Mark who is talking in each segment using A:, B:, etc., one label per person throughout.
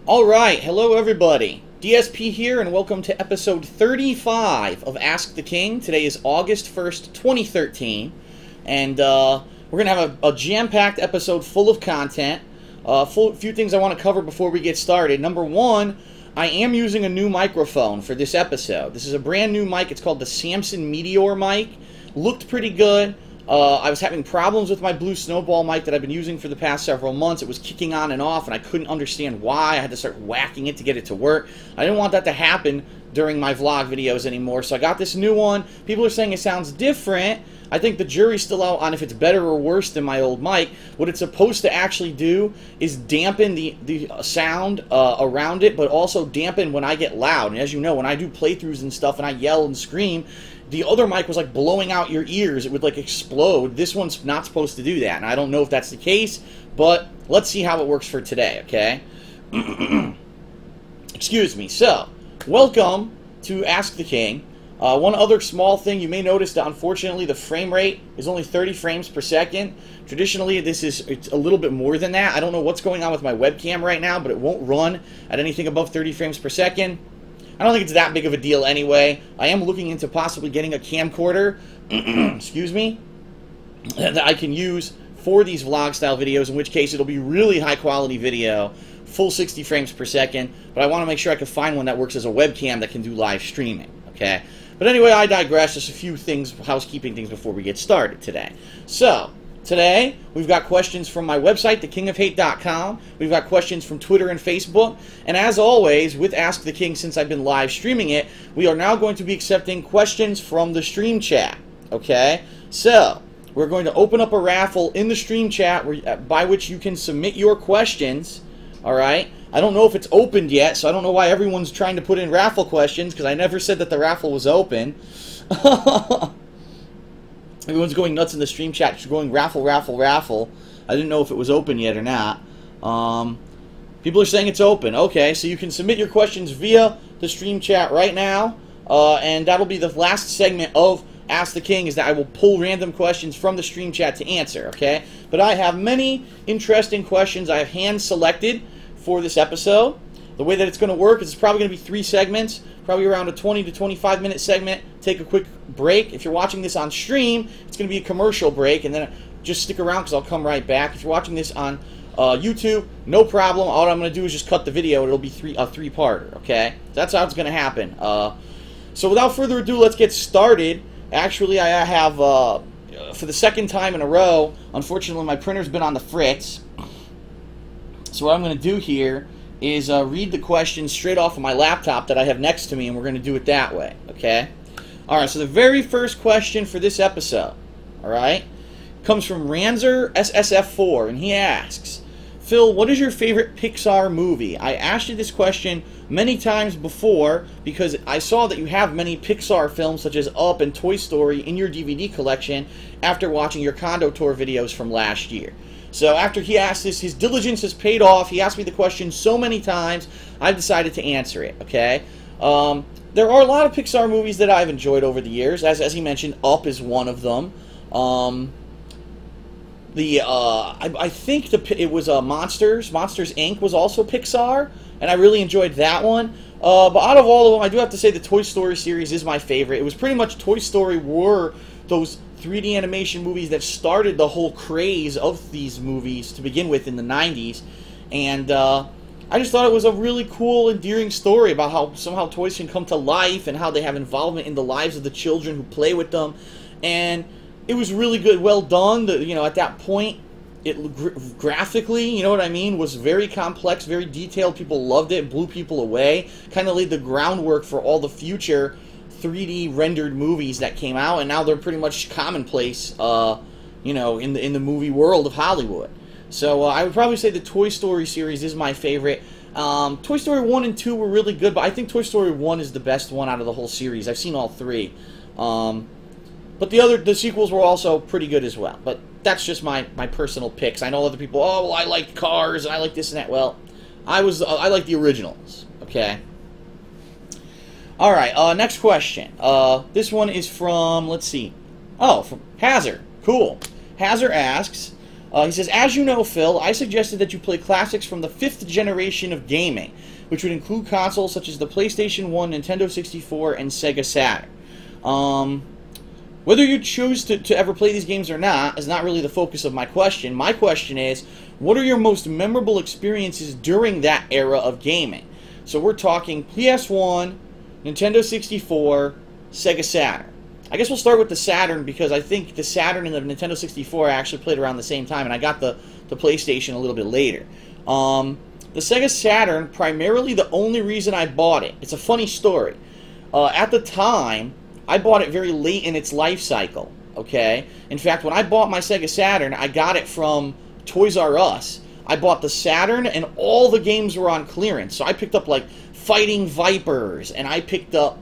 A: Alright, hello everybody. DSP here and welcome to episode 35 of Ask the King. Today is August 1st, 2013, and we're going to have a jam-packed episode full of content. Few things I want to cover before we get started. Number one, I am using a new microphone for this episode. This is a brand new mic. It's called the Samson Meteor mic. Looked pretty good. I was having problems with my Blue Snowball mic that I've been using for the past several months. It was kicking on and off, and I couldn't understand why. I had to start whacking it to get it to work. I didn't want that to happen during my vlog videos anymore, so I got this new one. People are saying it sounds different. I think the jury's still out on if it's better or worse than my old mic. What it's supposed to actually do is dampen the sound around it, but also dampen when I get loud. And as you know, when I do playthroughs and stuff and I yell and scream, the other mic was like blowing out your ears. It would like explode. This one's not supposed to do that, and I don't know if that's the case, but let's see how it works for today, okay? Excuse me. So, welcome to Ask the King. One other small thing, you may notice that unfortunately the frame rate is only 30 frames per second. Traditionally, it's a little bit more than that. I don't know what's going on with my webcam right now, but it won't run at anything above 30 frames per second. I don't think it's that big of a deal anyway. I am looking into possibly getting a camcorder, excuse me, that I can use for these vlog-style videos, in which case it'll be really high-quality video, full 60 frames per second, but I want to make sure I can find one that works as a webcam that can do live streaming, okay? But anyway, I digress. Just a few things, housekeeping things before we get started today. So, today, we've got questions from my website, thekingofhate.com. We've got questions from Twitter and Facebook. And as always, with Ask the King, since I've been live streaming it, we are now going to be accepting questions from the stream chat. Okay? So, we're going to open up a raffle in the stream chat by which you can submit your questions. Alright? I don't know if it's opened yet, so I don't know why everyone's trying to put in raffle questions, because I never said that the raffle was open. Everyone's going nuts in the stream chat. She's going raffle, raffle, raffle. I didn't know if it was open yet or not. People are saying it's open. Okay, so you can submit your questions via the stream chat right now. And that'll be the last segment of Ask the King, is that I will pull random questions from the stream chat to answer, okay? But I have many interesting questions I have hand-selected for this episode. The way that it's going to work is it's probably going to be 3 segments, probably around a 20 to 25 minute segment. Take a quick break. If you're watching this on stream, it's going to be a commercial break, and then just stick around because I'll come right back. If you're watching this on YouTube, no problem. All I'm going to do is just cut the video. It'll be a three-parter, okay? That's how it's going to happen. So without further ado, let's get started. Actually, I have, for the second time in a row, unfortunately my printer's been on the fritz. So what I'm going to do here is read the questions straight off of my laptop that I have next to me, and we're going to do it that way, okay? Alright, so the very first question for this episode, alright, comes from Ranzer SSF4, and he asks, Phil, what is your favorite Pixar movie? I asked you this question many times before because I saw that you have many Pixar films such as Up and Toy Story in your DVD collection after watching your condo tour videos from last year. So after he asked this, his diligence has paid off. He asked me the question so many times, I've decided to answer it, okay? There are a lot of Pixar movies that I've enjoyed over the years. As he mentioned, Up is one of them. I think it was Monsters. Monsters, Inc. was also Pixar, and I really enjoyed that one. But out of all of them, I do have to say the Toy Story series is my favorite. It was pretty much Toy Story were those 3D animation movies that started the whole craze of these movies to begin with in the 90s. And I just thought it was a really cool, endearing story about how somehow toys can come to life and how they have involvement in the lives of the children who play with them. And it was really good, well done. At that point, it graphically, you know what I mean, was very complex, very detailed. People loved it, blew people away. Kind of laid the groundwork for all the future 3D rendered movies that came out, and now they're pretty much commonplace, in the movie world of Hollywood. So I would probably say the Toy Story series is my favorite. Toy Story 1 and 2 were really good, but I think Toy Story 1 is the best one out of the whole series. I've seen all 3. But the sequels were also pretty good as well. But that's just my personal picks. I know other people, oh, well, I like Cars, and I like this and that. Well, I like the originals, okay? Alright, next question. This one is from, let's see. Oh, from Hazard. Cool. Hazard asks, He says, as you know, Phil, I suggested that you play classics from the 5th generation of gaming, which would include consoles such as the PlayStation 1, Nintendo 64, and Sega Saturn. Whether you choose to ever play these games or not is not really the focus of my question. My question is, what are your most memorable experiences during that era of gaming? So we're talking PS1, Nintendo 64, Sega Saturn. I guess we'll start with the Saturn because I think the Saturn and the Nintendo 64 I actually played around the same time, and I got the PlayStation a little bit later. The Sega Saturn, primarily the only reason I bought it, it's a funny story. At the time, I bought it very late in its life cycle, okay? In fact, when I bought my Sega Saturn, I got it from Toys R Us. I bought the Saturn, and all the games were on clearance. So I picked up, like, Fighting Vipers, and I picked up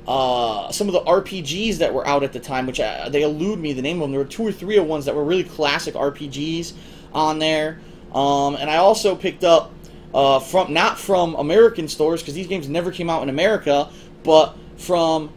A: some of the RPGs that were out at the time, which they elude me the name of them. There were 2 or 3 of ones that were really classic RPGs on there. And I also picked up, not from American stores, because these games never came out in America, but from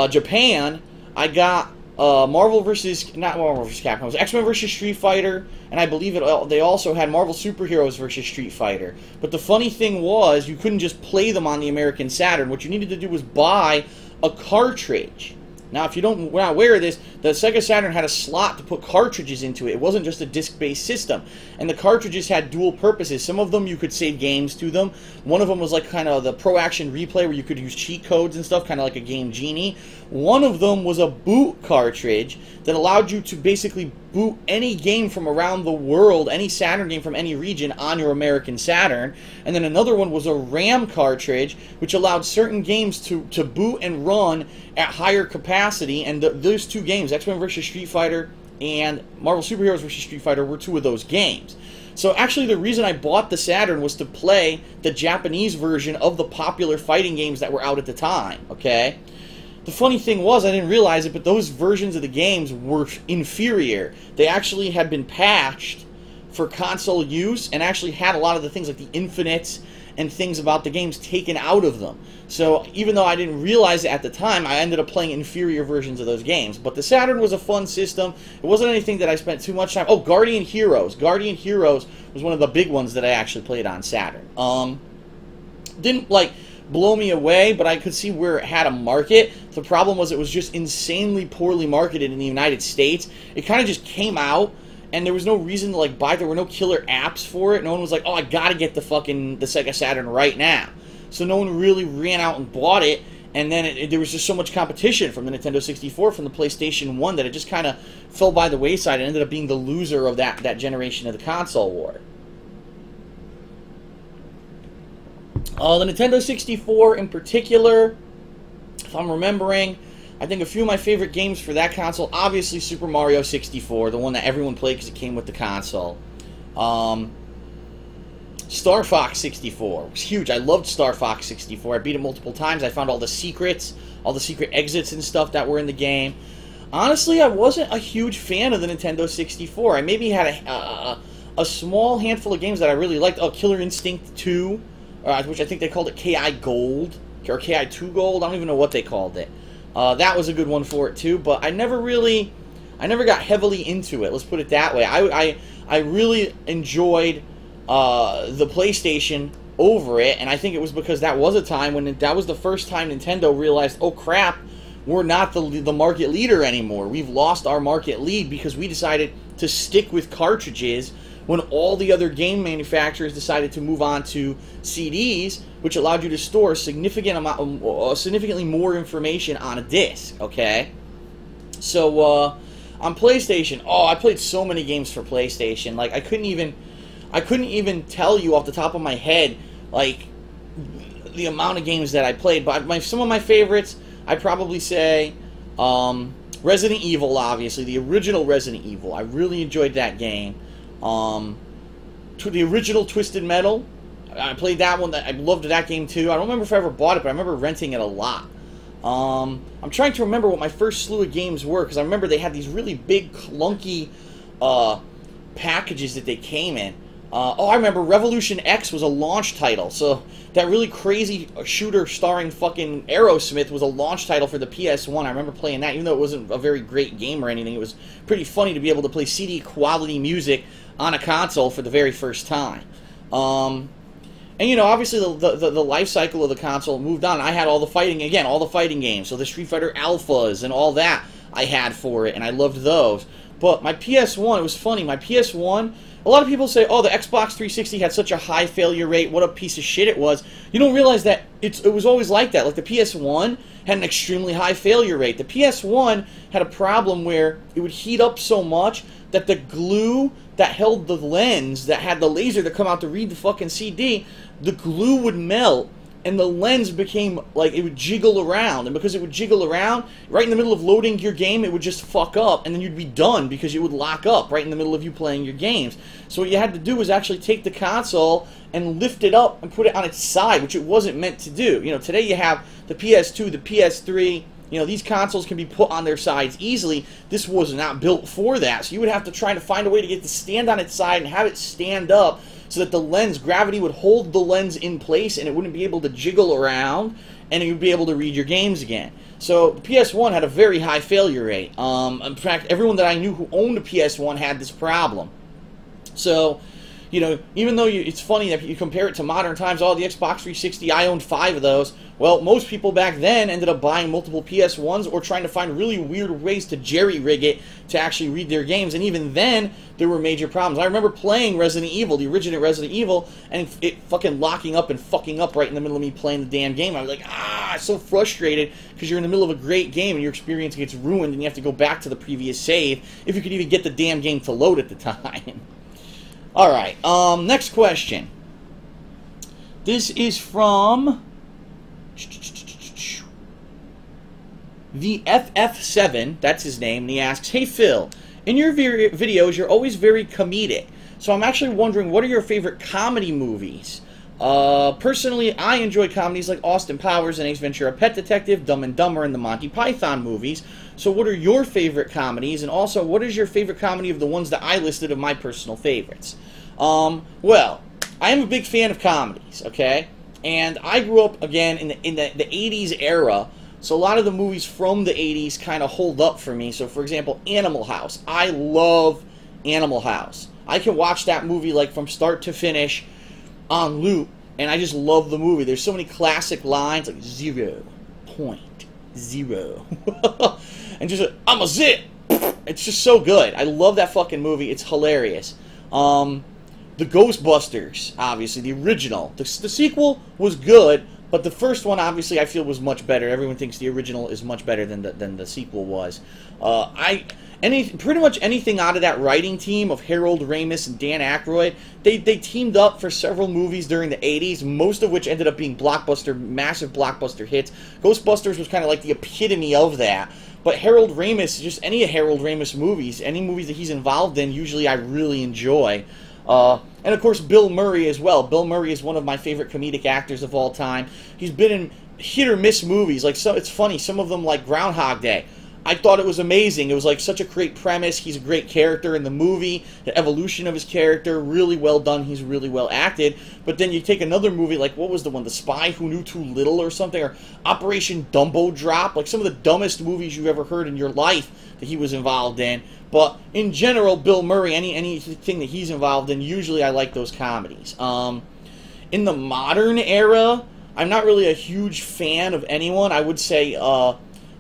A: Japan. I got not Marvel vs. Capcom, it was X-Men vs. Street Fighter, and I believe they also had Marvel Superheroes vs. Street Fighter. But the funny thing was, you couldn't just play them on the American Saturn. What you needed to do was buy a cartridge. Now, if you're not aware of this, the Sega Saturn had a slot to put cartridges into it. It wasn't just a disc-based system. And the cartridges had dual purposes. Some of them you could save games to them. One of them was like kind of the Pro Action Replay where you could use cheat codes and stuff, kind of like a Game Genie. One of them was a boot cartridge that allowed you to basically boot any game from around the world, any Saturn game from any region on your American Saturn. And then another one was a RAM cartridge, which allowed certain games to boot and run at higher capacity. And those 2 games, X-Men vs. Street Fighter and Marvel Superheroes vs. Street Fighter, were 2 of those games. So actually the reason I bought the Saturn was to play the Japanese version of the popular fighting games that were out at the time, okay? The funny thing was, I didn't realize it, but those versions of the games were inferior. They actually had been patched for console use and actually had a lot of the things like the infinites and things about the games taken out of them. So even though I didn't realize it at the time, I ended up playing inferior versions of those games. But the Saturn was a fun system. It wasn't anything that I spent too much time... Oh, Guardian Heroes. Guardian Heroes was one of the big ones that I actually played on Saturn. Didn't, like, blow me away, but I could see where it had a market. The problem was it was just insanely poorly marketed in the United States. It kind of just came out, and there was no reason to, like, buy it. There were no killer apps for it. No one was like, oh, I gotta get the Sega Saturn right now. So no one really ran out and bought it, and then there was just so much competition from the Nintendo 64, from the PlayStation 1, that it just kind of fell by the wayside and ended up being the loser of that generation of the console war. The Nintendo 64 in particular, if I'm remembering, I think a few of my favorite games for that console, obviously Super Mario 64, the one that everyone played because it came with the console. Star Fox 64 was huge. I loved Star Fox 64. I beat it multiple times. I found all the secrets, all the secret exits and stuff that were in the game. Honestly, I wasn't a huge fan of the Nintendo 64. I maybe had a small handful of games that I really liked. Oh, Killer Instinct 2, which I think they called it KI Gold, or KI 2 Gold. I don't even know what they called it. That was a good one for it too, but I never got heavily into it. Let's put it that way. I really enjoyed the PlayStation over it, and I think it was because that was a time when that was the first time Nintendo realized, oh crap, we're not the market leader anymore. We've lost our market lead because we decided to stick with cartridges when all the other game manufacturers decided to move on to CDs, which allowed you to store significantly more information on a disc, okay? So, on PlayStation, oh, I played so many games for PlayStation. Like, I couldn't even tell you off the top of my head, like, the amount of games that I played. But some of my favorites, I'd probably say Resident Evil, obviously. The original Resident Evil. I really enjoyed that game. The original Twisted Metal. I played that one. I loved that game, too. I don't remember if I ever bought it, but I remember renting it a lot. I'm trying to remember what my first slew of games were, because I remember they had these really big, clunky packages that they came in. Oh, I remember Revolution X was a launch title. So that really crazy shooter starring fucking Aerosmith was a launch title for the PS1. I remember playing that, even though it wasn't a very great game or anything. It was pretty funny to be able to play CD quality music on a console for the very first time. And, you know, obviously the life cycle of the console moved on. I had all the fighting games. So the Street Fighter Alphas and all that I had for it, and I loved those. But my PS1, it was funny, my PS1, a lot of people say, oh, the Xbox 360 had such a high failure rate, what a piece of shit it was. You don't realize that it was always like that. Like the PS1 had an extremely high failure rate. The PS1 had a problem where it would heat up so much that the glue that held the lens, that had the laser that come out to read the fucking CD, the glue would melt, and the lens became, like, it would jiggle around. And because it would jiggle around, right in the middle of loading your game, it would just fuck up, and then you'd be done because it would lock up right in the middle of you playing your games. So what you had to do was actually take the console and lift it up and put it on its side, which it wasn't meant to do. You know, today you have the PS2, the PS3, you know, these consoles can be put on their sides easily. This was not built for that. So you would have to try to find a way to get it to stand on its side and have it stand up so that the lens, gravity would hold the lens in place and it wouldn't be able to jiggle around and you'd be able to read your games again. So the PS1 had a very high failure rate. In fact, everyone that I knew who owned a PS1 had this problem. So, you know, even though it's funny that you compare it to modern times, oh, the Xbox 360, I owned 5 of those. Well, most people back then ended up buying multiple PS1s or trying to find really weird ways to jerry-rig it to actually read their games. And even then, there were major problems. I remember playing Resident Evil, the original Resident Evil, and it fucking locking up and fucking up right in the middle of me playing the damn game. I was like, so frustrated because you're in the middle of a great game and your experience gets ruined and you have to go back to the previous save if you could even get the damn game to load at the time. Alright, next question. This is from the FF7, that's his name, and he asks, hey Phil, in your videos you're always very comedic, so I'm actually wondering, what are your favorite comedy movies? Personally, I enjoy comedies like Austin Powers and Ace Ventura Pet Detective, Dumb and Dumber, and the Monty Python movies. So what are your favorite comedies? And also, what is your favorite comedy of the ones that I listed of my personal favorites? Well, I am a big fan of comedies, okay? And I grew up, again, in the 80s era, so a lot of the movies from the 80s kind of hold up for me. So, for example, Animal House. I love Animal House. I can watch that movie, like, from start to finish on loop, and I just love the movie. There's so many classic lines, like 0.0. And just, I'm a zit! It's just so good. I love that fucking movie. It's hilarious. The Ghostbusters, obviously, the original. The sequel was good, but the first one, obviously, I feel was much better. Everyone thinks the original is much better than the sequel was. Pretty much anything out of that writing team of Harold Ramis and Dan Aykroyd, they teamed up for several movies during the 80s, most of which ended up being massive blockbuster hits. Ghostbusters was kind of like the epitome of that. But Harold Ramis, just any of Harold Ramis movies, any movies that he's involved in, usually I really enjoy. And of course Bill Murray as well. Bill Murray is one of my favorite comedic actors of all time. He's been in hit or miss movies. Like, so it's funny, some of them, like Groundhog Day, I thought it was amazing. It was like such a great premise. He's a great character in the movie. The evolution of his character, really well done. He's really well acted. But then you take another movie, like, what was the one? The Spy Who Knew Too Little or something? Or Operation Dumbo Drop? Like some of the dumbest movies you've ever heard in your life that he was involved in. But in general, Bill Murray, anything that he's involved in, usually I like those comedies. In the modern era, I'm not really a huge fan of anyone. I would say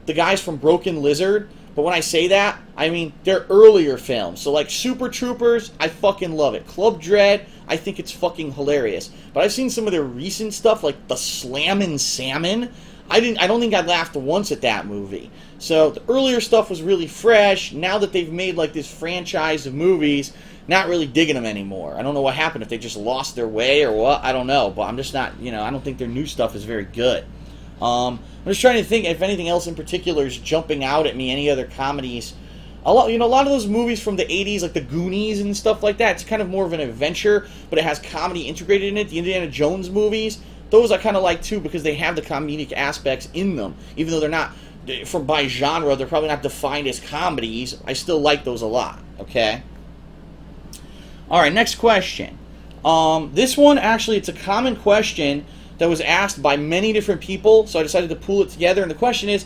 A: the guys from Broken Lizard, but when I say that, I mean their earlier films. So like Super Troopers, I fucking love it. Club Dread, I think it's fucking hilarious. But I've seen some of their recent stuff, like The Slammin' Salmon. I don't think I laughed once at that movie. So the earlier stuff was really fresh. Now that they've made like this franchise of movies, not really digging them anymore. I don't know what happened, if they just lost their way or what, I don't know. But I'm just not, I don't think their new stuff is very good. I'm just trying to think if anything else in particular is jumping out at me, any other comedies. A lot of those movies from the 80s, like the Goonies and stuff like that, it's kind of more of an adventure, but it has comedy integrated in it. The Indiana Jones movies, those I kind of like too, because they have the comedic aspects in them. Even though they're not, by genre, they're probably not defined as comedies, I still like those a lot, okay? Alright, next question. This one, actually, it's a common question that was asked by many different people, so I decided to pool it together. And the question is,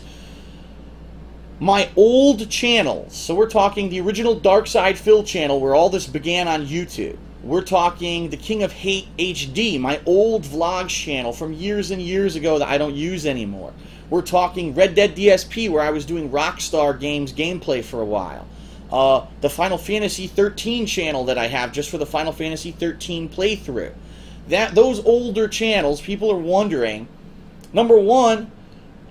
A: my old channels, so we're talking the original Dark Side Phil channel where all this began on YouTube. We're talking the King of Hate HD, my old vlogs channel from years and years ago that I don't use anymore. We're talking Red Dead DSP, where I was doing Rockstar Games gameplay for a while. The Final Fantasy 13 channel that I have just for the Final Fantasy 13 playthrough. Those older channels, people are wondering, number one,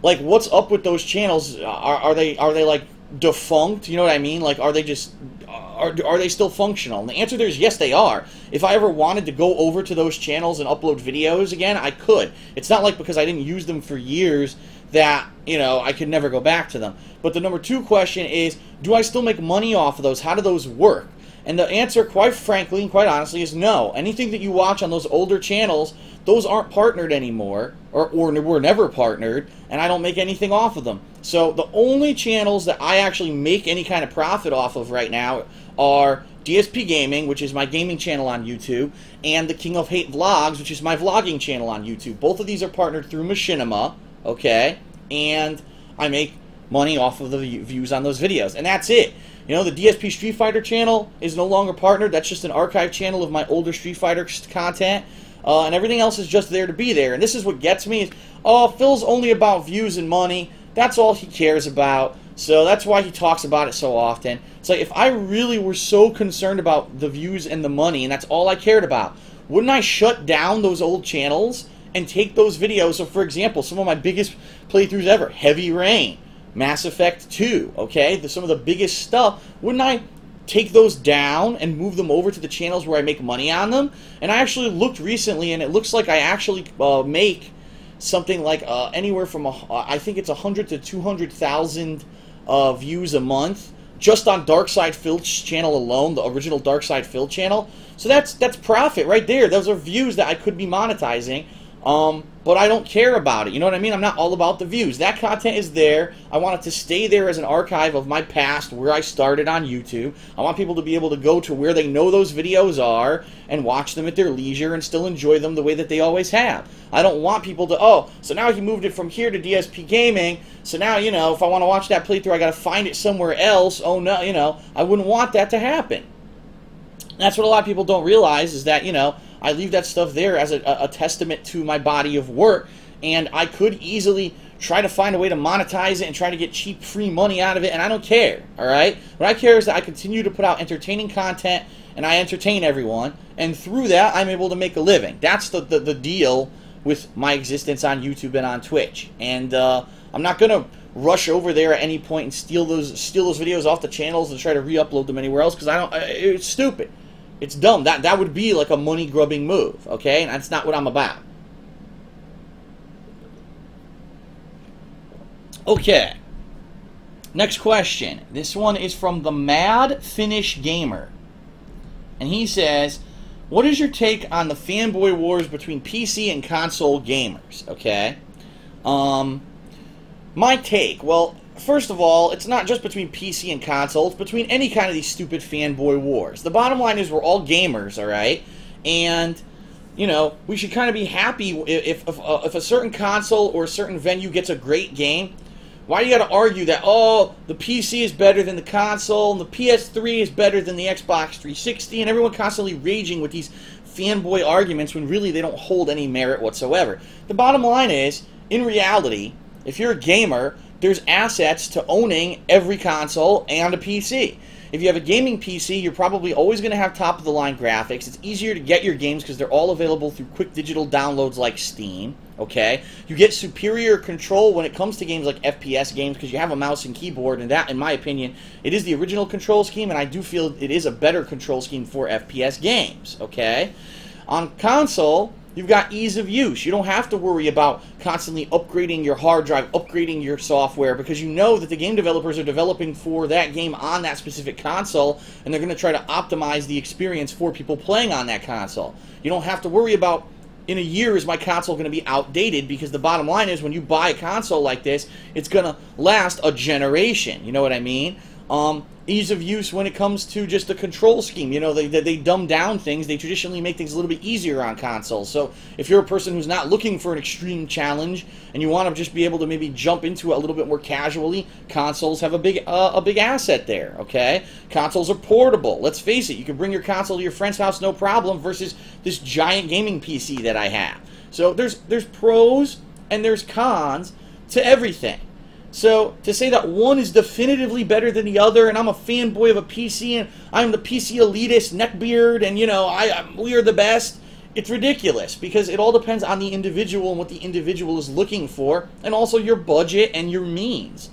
A: like, what's up with those channels? Are they like defunct? You know what I mean? Like, are they just are they still functional? And the answer there is yes, they are. If I ever wanted to go over to those channels and upload videos again, I could. It's not like because I didn't use them for years that, you know, I could never go back to them. But the number two question is, do I still make money off of those? How do those work? And the answer, quite frankly and quite honestly, is no. Anything that you watch on those older channels, those aren't partnered anymore, or were never partnered, and I don't make anything off of them. So the only channels that I actually make any kind of profit off of right now are DSP Gaming, which is my gaming channel on YouTube, and the King of Hate Vlogs, which is my vlogging channel on YouTube. Both of these are partnered through Machinima, okay? And I make money off of the views on those videos, and that's it. You know, the DSP Street Fighter channel is no longer partnered. That's just an archive channel of my older Street Fighter content. And everything else is just there to be there. And this is what gets me is, oh, Phil's only about views and money. That's all he cares about. So that's why he talks about it so often. It's like, if I really were so concerned about the views and the money, and that's all I cared about, wouldn't I shut down those old channels and take those videos? So, for example, some of my biggest playthroughs ever, Heavy Rain, Mass Effect 2, okay? Some of the biggest stuff. Wouldn't I take those down and move them over to the channels where I make money on them? And I actually looked recently, and it looks like I actually make something like anywhere from, I think it's 100 to 200,000 views a month just on Dark Side Phil's channel alone, the original Dark Side Phil channel. So that's profit right there. Those are views that I could be monetizing. But I don't care about it. You know what I mean? I'm not all about the views. That content is there. I want it to stay there as an archive of my past, where I started on YouTube. I want people to be able to go to where they know those videos are and watch them at their leisure and still enjoy them the way that they always have. I don't want people to, oh, so now he moved it from here to DSP Gaming, so now, you know, if I want to watch that playthrough, I got to find it somewhere else. Oh, no, you know, I wouldn't want that to happen. That's what a lot of people don't realize, is that, you know, I leave that stuff there as a testament to my body of work, and I could easily try to find a way to monetize it and try to get cheap, free money out of it, and I don't care, all right? What I care is that I continue to put out entertaining content, and I entertain everyone, and through that, I'm able to make a living. That's the deal with my existence on YouTube and on Twitch, and I'm not going to rush over there at any point and steal those videos off the channels and try to re-upload them anywhere else, because it's stupid. It's dumb. That would be like a money-grubbing move, okay? And that's not what I'm about. Okay. Next question. This one is from the Mad Finnish Gamer. And he says, what is your take on the fanboy wars between PC and console gamers? Okay. My take, well, first of all, it's not just between PC and console, it's between any kind of these stupid fanboy wars. The bottom line is we're all gamers, alright? And, you know, we should kind of be happy if a certain console or a certain venue gets a great game. Why do you got to argue that, oh, the PC is better than the console, and the PS3 is better than the Xbox 360, and everyone constantly raging with these fanboy arguments when really they don't hold any merit whatsoever. The bottom line is, in reality, if you're a gamer, there's assets to owning every console and a PC. If you have a gaming PC, you're probably always going to have top-of-the-line graphics. It's easier to get your games because they're all available through quick digital downloads like Steam, okay? You get superior control when it comes to games like FPS games because you have a mouse and keyboard, and that, in my opinion, it is the original control scheme, and I do feel it is a better control scheme for FPS games, okay? On console, you've got ease of use. You don't have to worry about constantly upgrading your hard drive, upgrading your software, because you know that the game developers are developing for that game on that specific console, and they're going to try to optimize the experience for people playing on that console. You don't have to worry about, in a year, is my console going to be outdated, because the bottom line is when you buy a console like this, it's going to last a generation. You know what I mean? ease of use when it comes to just the control scheme. You know, they dumb down things. They traditionally make things a little bit easier on consoles. So if you're a person who's not looking for an extreme challenge and you want to just be able to maybe jump into it a little bit more casually, consoles have a big asset there, okay? Consoles are portable. Let's face it, you can bring your console to your friend's house no problem versus this giant gaming PC that I have. So there's pros and there's cons to everything. So to say that one is definitively better than the other, and I'm a fanboy of a PC, and I'm the PC elitist, neckbeard, and you know, we are the best, it's ridiculous, because it all depends on the individual and what the individual is looking for, and also your budget and your means.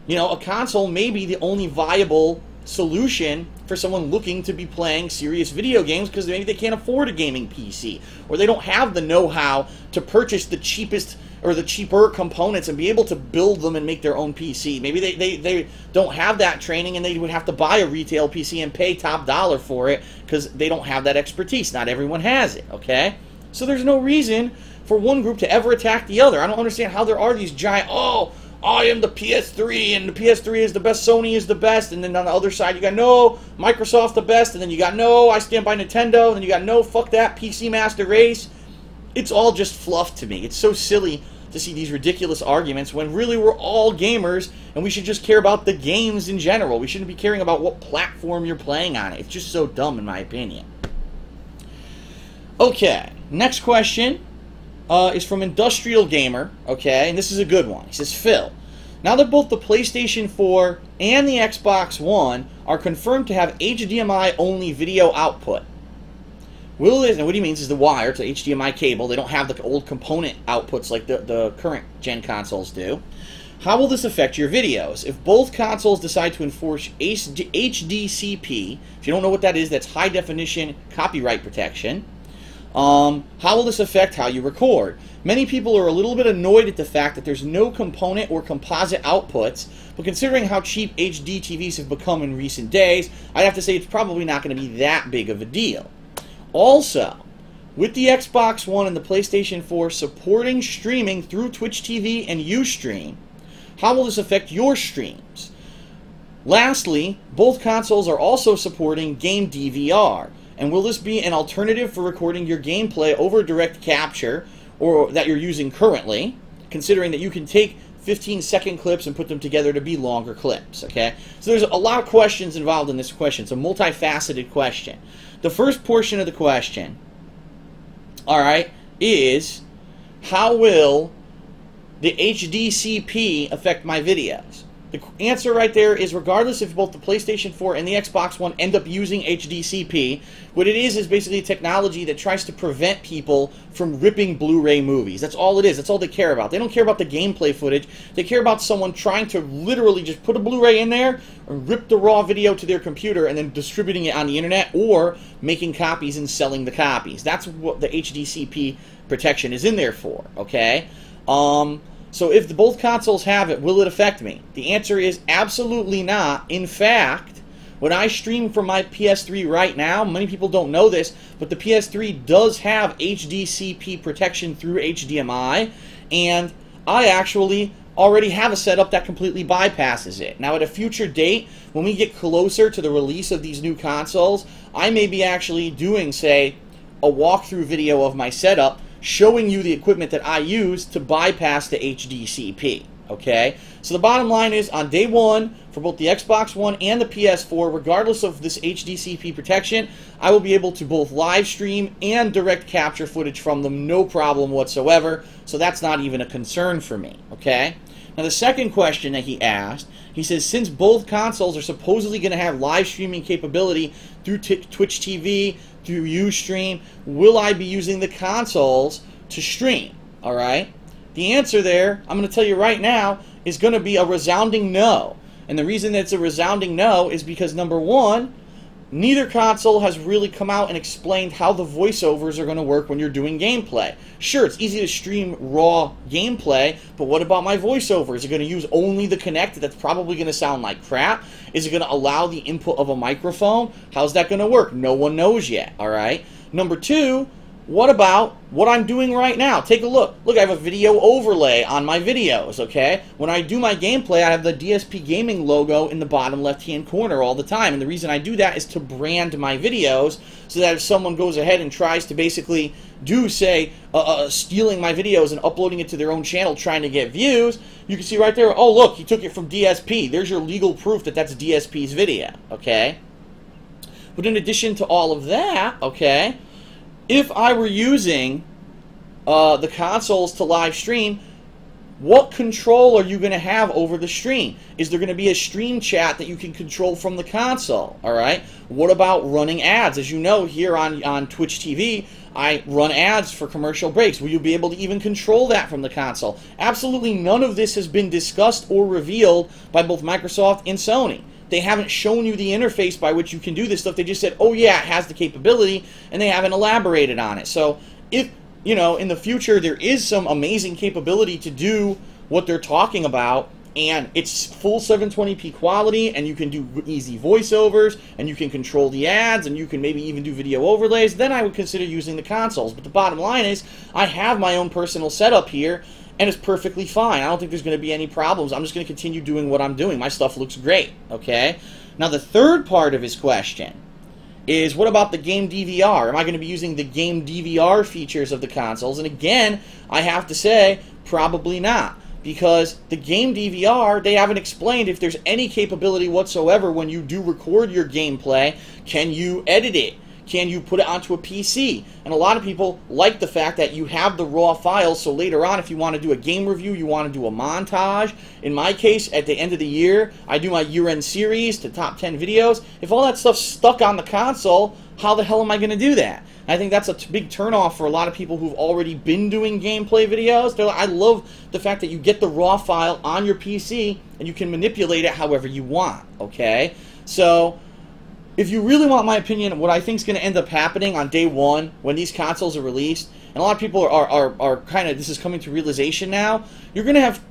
A: You know, a console may be the only viable solution for someone looking to be playing serious video games because maybe they can't afford a gaming PC, or they don't have the know-how to purchase the cheapest or the cheaper components and be able to build them and make their own PC. Maybe they don't have that training and they would have to buy a retail PC and pay top dollar for it because they don't have that expertise. Not everyone has it, okay? So there's no reason for one group to ever attack the other. I don't understand how there are these giant, oh, I am the PS3 and the PS3 is the best, Sony is the best, and then on the other side you got no, Microsoft the best, and then you got no, I stand by Nintendo, and then you got no, fuck that, PC Master Race. It's all just fluff to me. It's so silly to see these ridiculous arguments when really we're all gamers and we should just care about the games in general. We shouldn't be caring about what platform you're playing on it. It's just so dumb in my opinion. Okay, next question is from Industrial Gamer, okay, and this is a good one. He says, Phil, now that both the PlayStation 4 and the Xbox One are confirmed to have HDMI-only video output, will this, and what he means is the wire to HDMI cable, they don't have the old component outputs like the current gen consoles do, how will this affect your videos? If both consoles decide to enforce HDCP, if you don't know what that is, that's high definition copyright protection, how will this affect how you record? Many people are a little bit annoyed at the fact that there's no component or composite outputs, but considering how cheap HD TVs have become in recent days, I'd have to say it's probably not going to be that big of a deal. Also, with the Xbox One and the PlayStation 4 supporting streaming through Twitch TV and Ustream, how will this affect your streams? Lastly, both consoles are also supporting game DVR. And will this be an alternative for recording your gameplay over direct capture or that you're using currently, considering that you can take 15-second clips and put them together to be longer clips, okay? So there's a lot of questions involved in this question. It's a multifaceted question. The first portion of the question, all right, is how will the HDCP affect my videos? The answer right there is regardless if both the PlayStation 4 and the Xbox One end up using HDCP, what it is basically a technology that tries to prevent people from ripping Blu-ray movies. That's all it is. That's all they care about. They don't care about the gameplay footage. They care about someone trying to literally just put a Blu-ray in there and rip the raw video to their computer and then distributing it on the internet or making copies and selling the copies. That's what the HDCP protection is in there for, okay? So if both consoles have it, will it affect me? The answer is absolutely not. In fact, when I stream from my PS3 right now, many people don't know this, but the PS3 does have HDCP protection through HDMI, and I actually already have a setup that completely bypasses it. Now at a future date, when we get closer to the release of these new consoles, I may be actually doing, say, a walkthrough video of my setup showing you the equipment that I use to bypass the HDCP, okay? So the bottom line is, on day one, for both the Xbox One and the PS4, regardless of this HDCP protection, I will be able to both live stream and direct capture footage from them, no problem whatsoever, so that's not even a concern for me, okay? Now the second question that he asked, he says, since both consoles are supposedly going to have live streaming capability through Twitch TV, through Ustream, will I be using the consoles to stream? All right? The answer there, I'm going to tell you right now, is going to be a resounding no. And the reason that it's a resounding no is because, number one, neither console has really come out and explained how the voiceovers are going to work when you're doing gameplay. Sure, it's easy to stream raw gameplay, but what about my voiceover? Is it going to use only the Kinect? That's probably going to sound like crap. Is it going to allow the input of a microphone? How's that going to work? No one knows yet, all right? Number two, what about what I'm doing right now? Take a look. Look, I have a video overlay on my videos, okay? When I do my gameplay, I have the DSP Gaming logo in the bottom left-hand corner all the time. And the reason I do that is to brand my videos so that if someone goes ahead and tries to basically do, say, stealing my videos and uploading it to their own channel trying to get views, you can see right there, oh, look, he took it from DSP. There's your legal proof that that's DSP's video, okay? But in addition to all of that, okay, if I were using the consoles to live stream, what control are you going to have over the stream? Is there going to be a stream chat that you can control from the console? All right. What about running ads? As you know, here on Twitch TV, I run ads for commercial breaks. Will you be able to even control that from the console? Absolutely none of this has been discussed or revealed by both Microsoft and Sony. They haven't shown you the interface by which you can do this stuff. They just said, oh yeah, it has the capability, and they haven't elaborated on it. So if, you know, in the future there is some amazing capability to do what they're talking about, and it's full 720p quality, and you can do easy voiceovers, and you can control the ads, and you can maybe even do video overlays, then I would consider using the consoles. But the bottom line is, I have my own personal setup here, and it's perfectly fine. I don't think there's going to be any problems. I'm just going to continue doing what I'm doing. My stuff looks great, okay? Now, the third part of his question is, what about the game DVR? Am I going to be using the game DVR features of the consoles? And again, I have to say, probably not. Because the game DVR, they haven't explained if there's any capability whatsoever when you do record your gameplay. Can you edit it? Can you put it onto a PC? And a lot of people like the fact that you have the raw files, so later on if you want to do a game review, you want to do a montage. In my case, at the end of the year, I do my year-end series to top 10 videos. If all that stuff's stuck on the console, how the hell am I going to do that? I think that's a big turnoff for a lot of people who've already been doing gameplay videos. I love the fact that you get the raw file on your PC and you can manipulate it however you want, okay? So if you really want my opinion, what I think is going to end up happening on day one when these consoles are released, and a lot of people are kind of, this is coming to realization now, you're going to have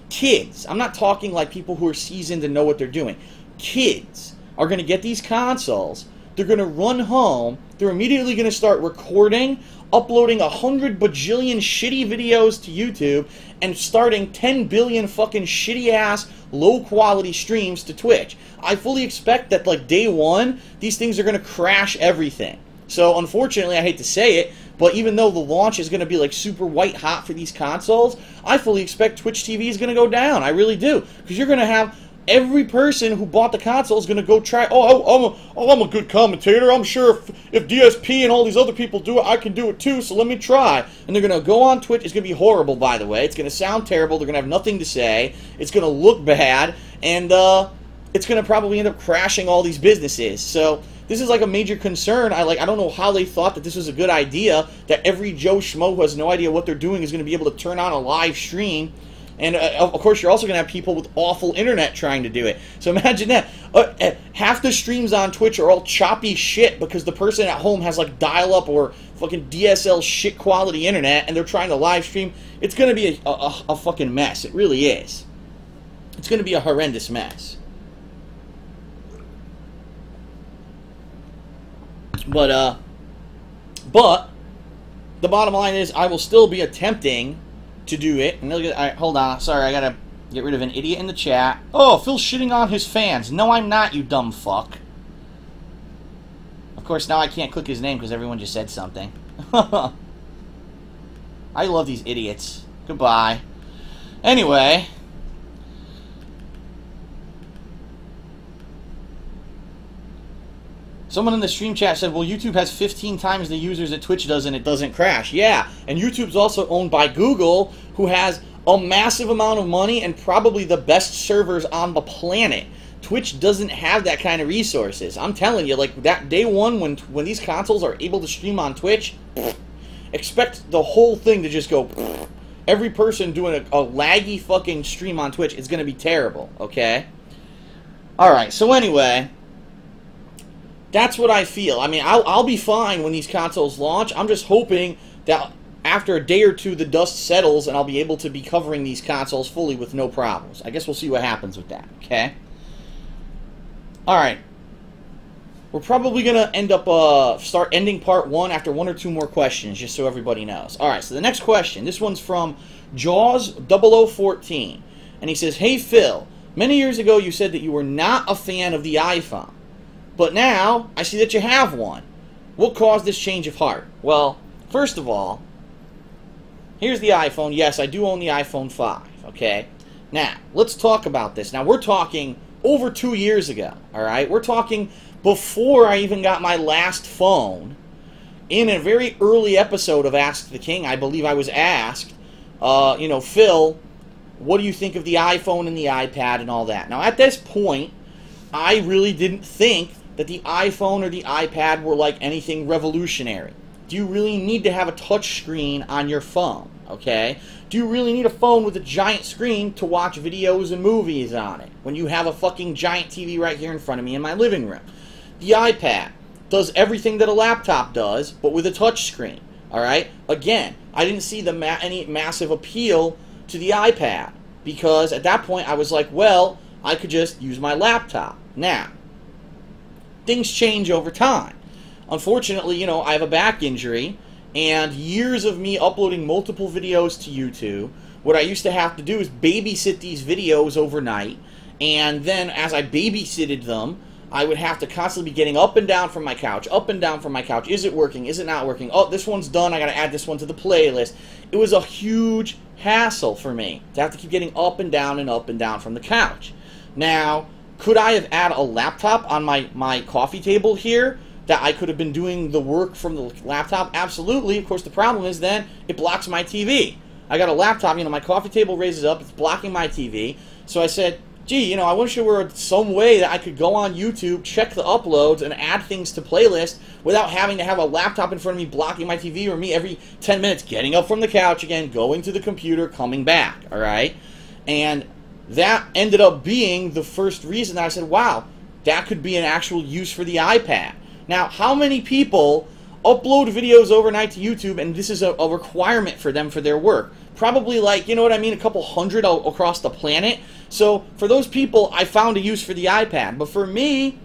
A: kids. I'm not talking like people who are seasoned and know what they're doing. Kids are going to get these consoles. They're going to run home. They're immediately going to start recording, uploading 100 bajillion shitty videos to YouTube, and starting 10 billion fucking shitty-ass, low-quality streams to Twitch. I fully expect that, like, day one, these things are going to crash everything. So, unfortunately, I hate to say it, but even though the launch is going to be, like, super white-hot for these consoles, I fully expect Twitch TV is going to go down. I really do. Because you're going to have every person who bought the console is going to go try, I'm a good commentator. I'm sure if DSP and all these other people do it, I can do it too, so let me try. And they're going to go on Twitch. It's going to be horrible, by the way. It's going to sound terrible. They're going to have nothing to say. It's going to look bad. And it's going to probably end up crashing all these businesses. So this is like a major concern. I don't know how they thought that this was a good idea, that every Joe Schmo who has no idea what they're doing is going to be able to turn on a live stream. And, of course, you're also going to have people with awful internet trying to do it. So imagine that. Half the streams on Twitch are all choppy shit because the person at home has, like, dial-up or fucking DSL shit-quality internet, and they're trying to live stream. It's going to be a fucking mess. It really is. It's going to be a horrendous mess. But the bottom line is I will still be attempting to do it. And look at, hold on, sorry, I gotta get rid of an idiot in the chat. Oh, Phil's shitting on his fans. No, I'm not, you dumb fuck. Of course, now I can't click his name because everyone just said something. I love these idiots. Goodbye. Anyway. Someone in the stream chat said, well, YouTube has 15 times the users that Twitch does and it doesn't crash. Yeah, and YouTube's also owned by Google, who has a massive amount of money and probably the best servers on the planet. Twitch doesn't have that kind of resources. I'm telling you, like, that day one when these consoles are able to stream on Twitch, expect the whole thing to just go, every person doing a laggy fucking stream on Twitch is going to be terrible, okay? Alright, so anyway, that's what I feel. I mean, I'll be fine when these consoles launch. I'm just hoping that after a day or two the dust settles and I'll be able to be covering these consoles fully with no problems. I guess we'll see what happens with that, okay? Alright. we're probably going to end up start ending part 1 after 1 or 2 more questions, just so everybody knows. All right, so the next question, this one's from Jaws0014, and he says, "Hey Phil, many years ago you said that you were not a fan of the iPhone, but now I see that you have one. What caused this change of heart?" Well, first of all, here's the iPhone. Yes, I do own the iPhone 5, okay? Now, let's talk about this. Now, we're talking over 2 years ago, all right? We're talking before I even got my last phone. In a very early episode of Ask the King, I believe I was asked, Phil, what do you think of the iPhone and the iPad and all that? Now, at this point, I really didn't think that the iPhone or the iPad were like anything revolutionary. Do you really need to have a touch screen on your phone, okay? Do you really need a phone with a giant screen to watch videos and movies on it when you have a fucking giant TV right here in front of me in my living room? The iPad does everything that a laptop does, but with a touch screen, all right? Again, I didn't see any massive appeal to the iPad because at that point I was like, well, I could just use my laptop. Now, things change over time. Unfortunately, I have a back injury, and years of me uploading multiple videos to YouTube, what I used to have to do is babysit these videos overnight, and then as I babysitted them, I would have to constantly be getting up and down from my couch, up and down from my couch. Is it working? Is it not working? Oh, this one's done. I got to add this one to the playlist. It was a huge hassle for me to have to keep getting up and down from the couch. Now, could I have added a laptop on my coffee table here that I could have been doing the work from the laptop? Absolutely. Of course, the problem is then it blocks my TV. I got a laptop, my coffee table raises up, it's blocking my TV. So I said, gee, I wish there were some way that I could go on YouTube, check the uploads, and add things to playlists without having to have a laptop in front of me blocking my TV, or me every 10 minutes getting up from the couch again, going to the computer, coming back, all right? And that ended up being the first reason that I said, wow, that could be an actual use for the iPad. Now, how many people upload videos overnight to YouTube and this is a requirement for them for their work? Probably like, a couple hundred across the planet. So for those people, I found a use for the iPad. But for me,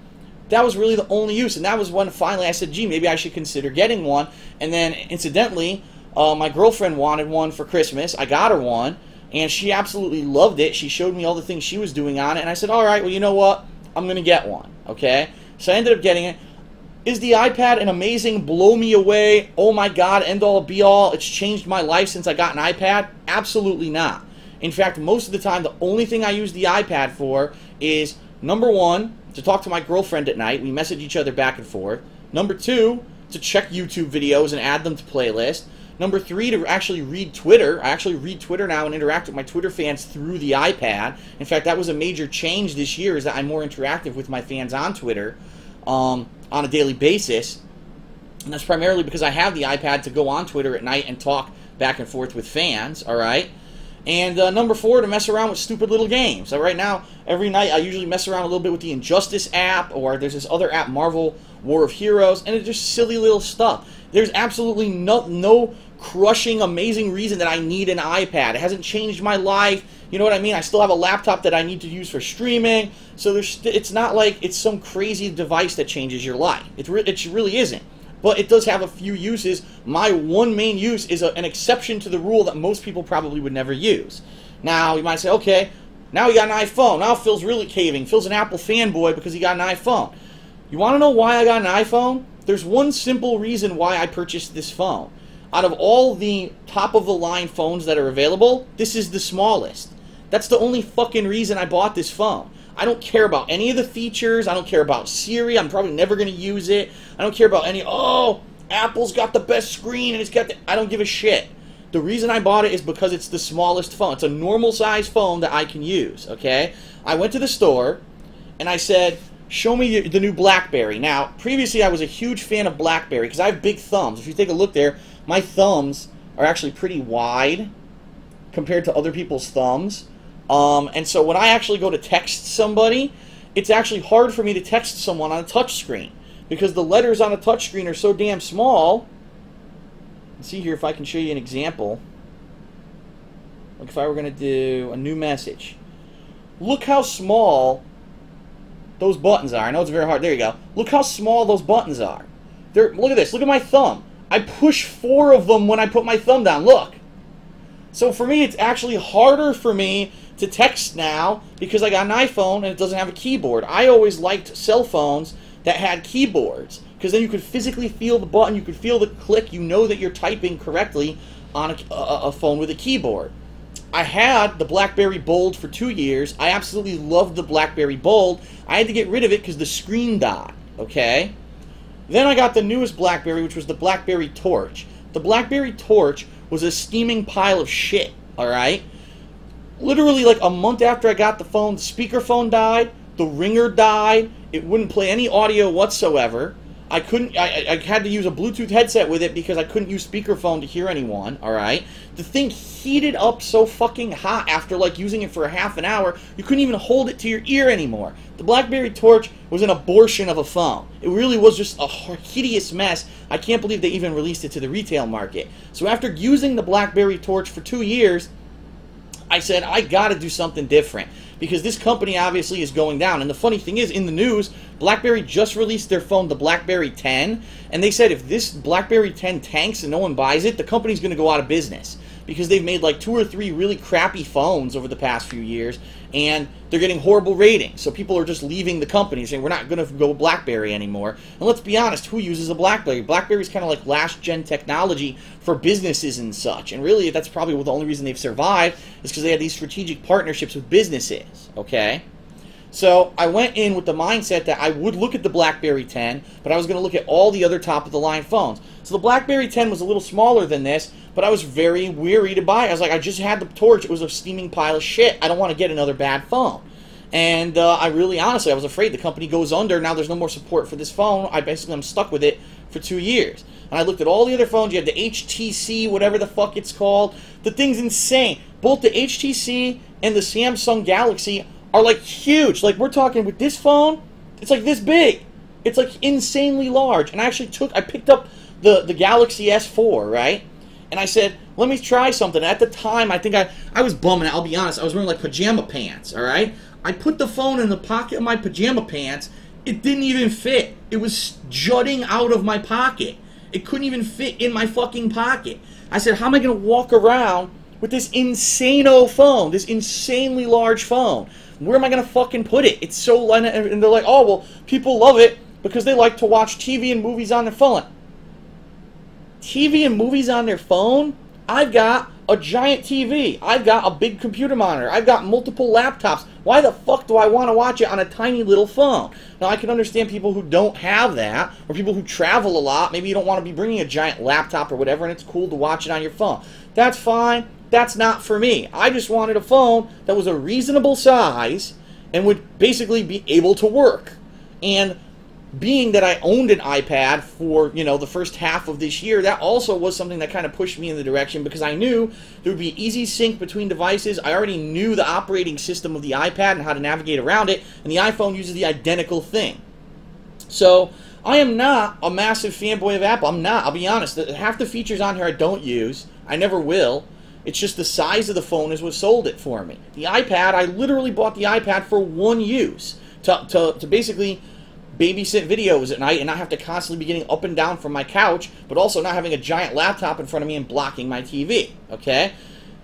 A: that was really the only use. And that was when finally I said, gee, maybe I should consider getting one. And then incidentally, my girlfriend wanted one for Christmas. I got her one. And she absolutely loved it. She showed me all the things she was doing on it. And I said, all right, well, you know what? I'm going to get one. Okay? So I ended up getting it. Is the iPad an amazing, blow me away, oh my god, end all be all, it's changed my life since I got an iPad? Absolutely not. In fact, most of the time, the only thing I use the iPad for is, number one, to talk to my girlfriend at night. We message each other back and forth. Number two, to check YouTube videos and add them to playlists. Number three, to actually read Twitter. I actually read Twitter now and interact with my Twitter fans through the iPad. In fact, that was a major change this year, is that I'm more interactive with my fans on Twitter on a daily basis. And that's primarily because I have the iPad to go on Twitter at night and talk back and forth with fans, all right? And number four, to mess around with stupid little games. So right now, every night I usually mess around a little bit with the Injustice app, or there's this other app, Marvel War of Heroes, and it's just silly little stuff. There's absolutely no crushing, amazing reason that I need an iPad. It hasn't changed my life. You know what I mean? I still have a laptop that I need to use for streaming. So it's not like it's some crazy device that changes your life. It really isn't. But it does have a few uses. My one main use is an exception to the rule that most people probably would never use. Now, you might say, okay, now he got an iPhone. Now Phil's really caving. Phil's an Apple fanboy because he got an iPhone. You want to know why I got an iPhone? There's one simple reason why I purchased this phone. Out of all the top-of-the-line phones that are available, this is the smallest. That's the only fucking reason I bought this phone. I don't care about any of the features. I don't care about Siri. I'm probably never going to use it. I don't care about Apple's got the best screen and it's got the... I don't give a shit. The reason I bought it is because it's the smallest phone. It's a normal-sized phone that I can use, okay? I went to the store and I said, show me the new BlackBerry. Now, previously I was a huge fan of BlackBerry because I have big thumbs. If you take a look there, my thumbs are actually pretty wide compared to other people's thumbs. And so when I actually go to text somebody, it's actually hard for me to text someone on a touch screen because the letters on a touch screen are so damn small. Let's see here if I can show you an example. Like if I were going to do a new message. Look how small those buttons are. I know it's very hard. There you go. Look how small those buttons are. Look at this. Look at my thumb. I push 4 of them when I put my thumb down. Look. So for me, it's actually harder for me to text now because I got an iPhone and it doesn't have a keyboard. I always liked cell phones that had keyboards because then you could physically feel the button, you could feel the click, you know that you're typing correctly on a phone with a keyboard. I had the BlackBerry Bold for 2 years. I absolutely loved the BlackBerry Bold. I had to get rid of it because the screen died, okay? Then I got the newest BlackBerry, which was the BlackBerry Torch. The BlackBerry Torch was a steaming pile of shit, alright? Literally like a month after I got the phone, the speakerphone died, the ringer died, it wouldn't play any audio whatsoever. I had to use a Bluetooth headset with it because I couldn't use speakerphone to hear anyone, alright? The thing heated up so fucking hot after like using it for a half an hour, you couldn't even hold it to your ear anymore. The BlackBerry Torch was an abortion of a phone. It really was just a hideous mess. I can't believe they even released it to the retail market. So after using the BlackBerry Torch for 2 years, I said, I gotta do something different. Because this company obviously is going down. And the funny thing is, in the news, BlackBerry just released their phone, the BlackBerry 10, and they said if this BlackBerry 10 tanks and no one buys it, the company's going to go out of business. Because they've made like 2 or 3 really crappy phones over the past few years, and they're getting horrible ratings. So people are just leaving the company, saying we're not going to go BlackBerry anymore. And let's be honest, who uses a BlackBerry? BlackBerry's kind of like last-gen technology for businesses and such. And really, that's probably the only reason they've survived is because they had these strategic partnerships with businesses, okay? So I went in with the mindset that I would look at the BlackBerry 10, but I was going to look at all the other top-of-the-line phones. So the BlackBerry 10 was a little smaller than this, but I was very weary to buy it. I was like, I just had the Torch. It was a steaming pile of shit. I don't want to get another bad phone. And I really, honestly, I was afraid the company goes under. Now there's no more support for this phone. I'm stuck with it for 2 years. And I looked at all the other phones. You have the HTC, whatever the fuck it's called. The thing's insane. Both the HTC and the Samsung Galaxy are like huge. Like we're talking with this phone, it's like this big. It's like insanely large. And I actually picked up the Galaxy S4, right? And I said, let me try something. At the time, I think I was bumming out. I'll be honest. I was wearing like pajama pants, all right? I put the phone in the pocket of my pajama pants. It didn't even fit. It was jutting out of my pocket. It couldn't even fit in my fucking pocket. I said, how am I going to walk around with this insano phone, this insanely large phone? Where am I going to fucking put it? It's so... And they're like, oh, well, people love it because they like to watch TV and movies on their phone. TV and movies on their phone? I've got a giant TV. I've got a big computer monitor. I've got multiple laptops. Why the fuck do I want to watch it on a tiny little phone? Now, I can understand people who don't have that, or people who travel a lot. Maybe you don't want to be bringing a giant laptop or whatever, and it's cool to watch it on your phone. That's fine. That's not for me. I just wanted a phone that was a reasonable size and would basically be able to work. And being that I owned an iPad for, the first half of this year, that also was something that kind of pushed me in the direction because I knew there would be easy sync between devices. I already knew the operating system of the iPad and how to navigate around it, and the iPhone uses the identical thing. So I am not a massive fanboy of Apple. I'm not. I'll be honest. Half the features on here I don't use. I never will. It's just the size of the phone is what sold it for me. The iPad, I literally bought the iPad for one use, to basically babysit videos at night and not have to constantly be getting up and down from my couch, but also not having a giant laptop in front of me and blocking my TV, okay?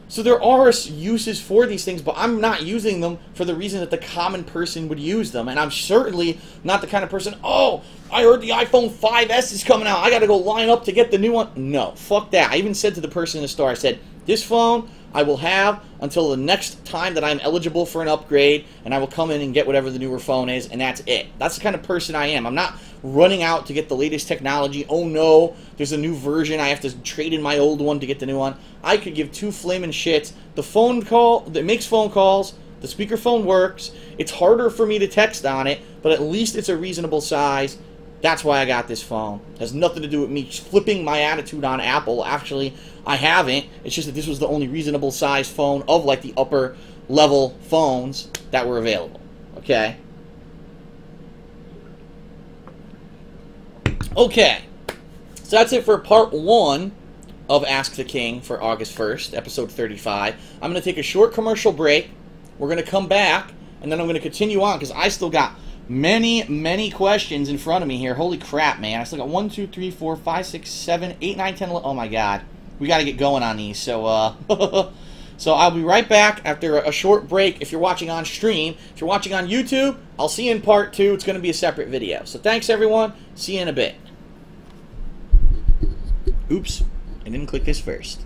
A: So there are uses for these things, but I'm not using them for the reason that the common person would use them, and I'm certainly not the kind of person, oh, I heard the iPhone 5S is coming out, I gotta go line up to get the new one. No, fuck that. I even said to the person in the store, I said, this phone I will have until the next time that I'm eligible for an upgrade, and I will come in and get whatever the newer phone is, and that's it. That's the kind of person I am. I'm not running out to get the latest technology. Oh no, there's a new version. I have to trade in my old one to get the new one. I could give two flaming shits. The phone call, it makes phone calls. The speakerphone works. It's harder for me to text on it, but at least it's a reasonable size. That's why I got this phone. It has nothing to do with me flipping my attitude on Apple. Actually, I haven't. It's just that this was the only reasonable size phone of like the upper level phones that were available. Okay? Okay. So that's it for part 1 of Ask the King for August 1st, episode 35. I'm going to take a short commercial break. We're going to come back, and then I'm going to continue on because I still got Many questions in front of me here. Holy crap, man. I still got 1, 2, 3, 4, 5, 6, 7, 8, 9, 10, 11. Oh my god. We got to get going on these. So, so I'll be right back after a short break if you're watching on stream. If you're watching on YouTube, I'll see you in part 2. It's going to be a separate video. So thanks, everyone. See you in a bit. Oops. I didn't click this first.